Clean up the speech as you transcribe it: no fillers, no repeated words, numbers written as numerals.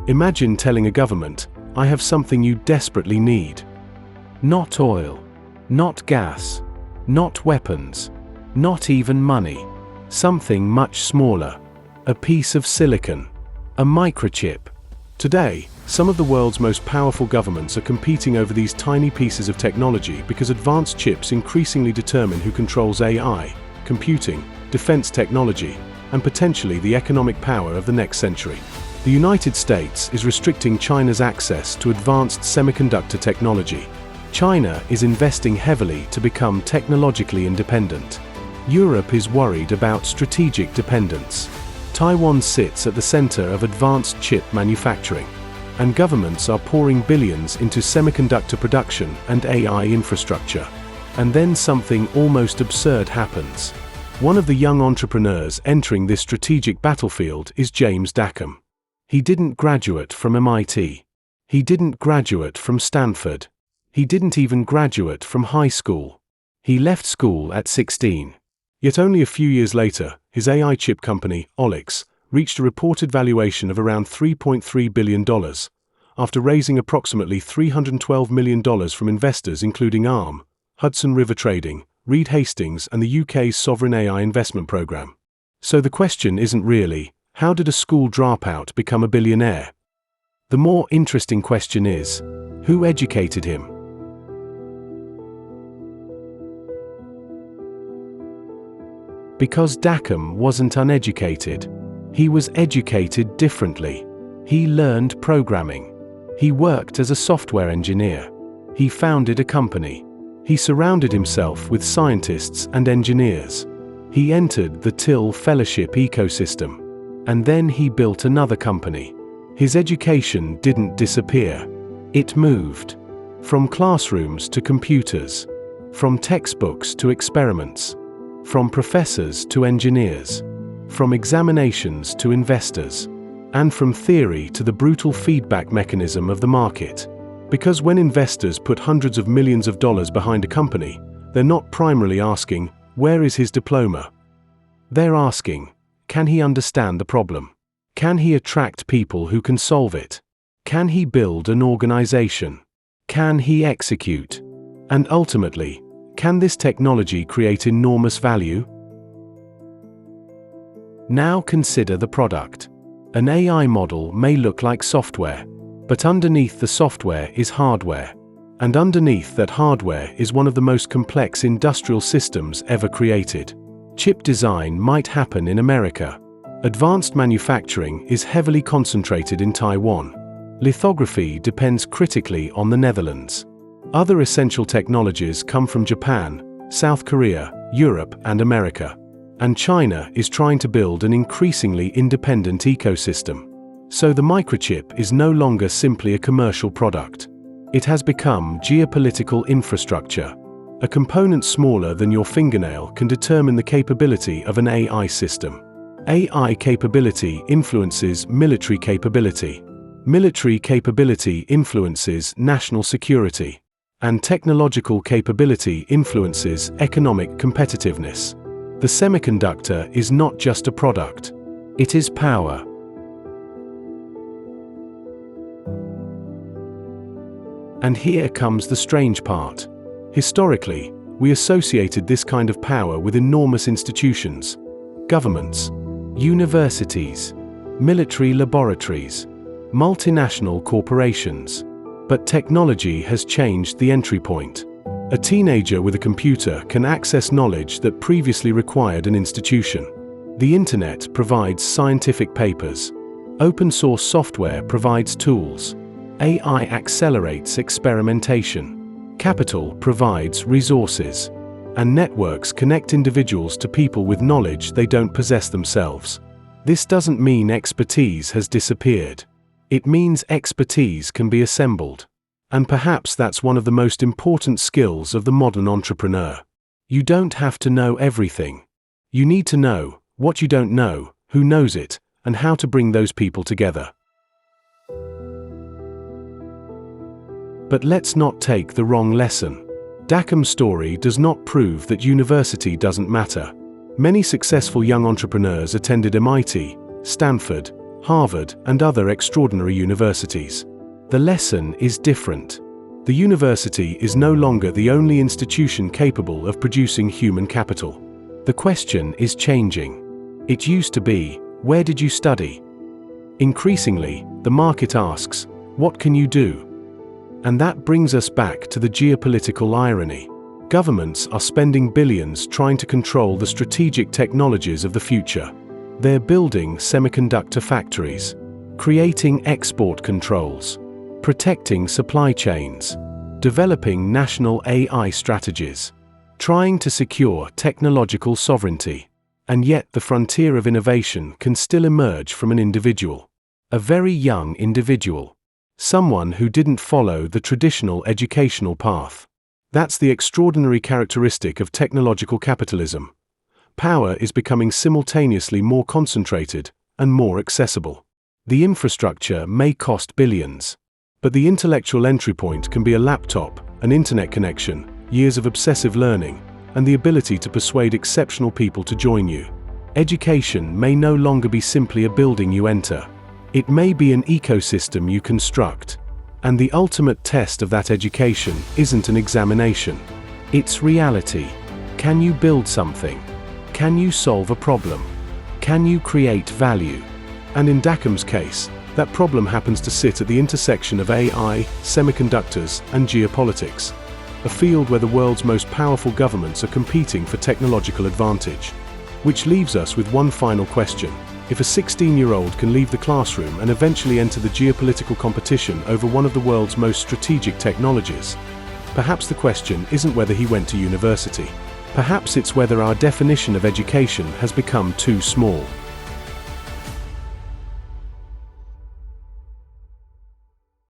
Imagine telling a government, "I have something you desperately need." Not oil, not gas, not weapons, not even money. Something much smaller. A piece of silicon. A microchip. Today, some of the world's most powerful governments are competing over these tiny pieces of technology because advanced chips increasingly determine who controls AI, computing, defense technology, and potentially the economic power of the next century. The United States is restricting China's access to advanced semiconductor technology. China is investing heavily to become technologically independent. Europe is worried about strategic dependence. Taiwan sits at the center of advanced chip manufacturing, and governments are pouring billions into semiconductor production and AI infrastructure. And then something almost absurd happens. One of the young entrepreneurs entering this strategic battlefield is James Dacombe. He didn't graduate from MIT. He didn't graduate from Stanford. He didn't even graduate from high school. He left school at 16. Yet only a few years later, his AI chip company, Olix, reached a reported valuation of around $3.3 billion, after raising approximately $312 million from investors including Arm, Hudson River Trading, Hastings, and the UK's Sovereign AI Investment Programme. So the question isn't really, how did a school dropout become a billionaire? The more interesting question is, who educated him? Because Dacombe wasn't uneducated. He was educated differently. He learned programming. He worked as a software engineer. He founded a company. He surrounded himself with scientists and engineers. He entered the Till Fellowship ecosystem. And then he built another company. His education didn't disappear. It moved. From classrooms to computers. From textbooks to experiments. From professors to engineers. From examinations to investors. And from theory to the brutal feedback mechanism of the market. Because when investors put hundreds of millions of dollars behind a company, they're not primarily asking, where is his diploma? They're asking, can he understand the problem? Can he attract people who can solve it? Can he build an organization? Can he execute? And ultimately, can this technology create enormous value? Now consider the product. An AI model may look like software, but underneath the software is hardware. And underneath that hardware is one of the most complex industrial systems ever created. Chip design might happen in America. Advanced manufacturing is heavily concentrated in Taiwan. Lithography depends critically on the Netherlands. Other essential technologies come from Japan, South Korea, Europe, and America. And China is trying to build an increasingly independent ecosystem. So the microchip is no longer simply a commercial product. It has become geopolitical infrastructure. A component smaller than your fingernail can determine the capability of an AI system. AI capability influences military capability. Military capability influences national security. And technological capability influences economic competitiveness. The semiconductor is not just a product. It is power. And here comes the strange part. Historically, we associated this kind of power with enormous institutions, governments, universities, military laboratories, multinational corporations. But technology has changed the entry point. A teenager with a computer can access knowledge that previously required an institution. The internet provides scientific papers. Open source software provides tools. AI accelerates experimentation. Capital provides resources. And networks connect individuals to people with knowledge they don't possess themselves. This doesn't mean expertise has disappeared. It means expertise can be assembled. And perhaps that's one of the most important skills of the modern entrepreneur. You don't have to know everything. You need to know what you don't know, who knows it, and how to bring those people together. But let's not take the wrong lesson. Dacombe's story does not prove that university doesn't matter. Many successful young entrepreneurs attended MIT, Stanford, Harvard, and other extraordinary universities. The lesson is different. The university is no longer the only institution capable of producing human capital. The question is changing. It used to be, where did you study? Increasingly, the market asks, what can you do? And that brings us back to the geopolitical irony. Governments are spending billions trying to control the strategic technologies of the future. They're building semiconductor factories, creating export controls, protecting supply chains, developing national AI strategies, trying to secure technological sovereignty. And yet the frontier of innovation can still emerge from an individual. A very young individual. Someone who didn't follow the traditional educational path. That's the extraordinary characteristic of technological capitalism. Power is becoming simultaneously more concentrated and more accessible. The infrastructure may cost billions, but the intellectual entry point can be a laptop, an internet connection, years of obsessive learning, and the ability to persuade exceptional people to join you. Education may no longer be simply a building you enter. It may be an ecosystem you construct. And the ultimate test of that education isn't an examination. It's reality. Can you build something? Can you solve a problem? Can you create value? And in Dacombe's case, that problem happens to sit at the intersection of AI, semiconductors, and geopolitics, a field where the world's most powerful governments are competing for technological advantage. Which leaves us with one final question. If a 16-year-old can leave the classroom and eventually enter the geopolitical competition over one of the world's most strategic technologies, perhaps the question isn't whether he went to university. Perhaps it's whether our definition of education has become too small.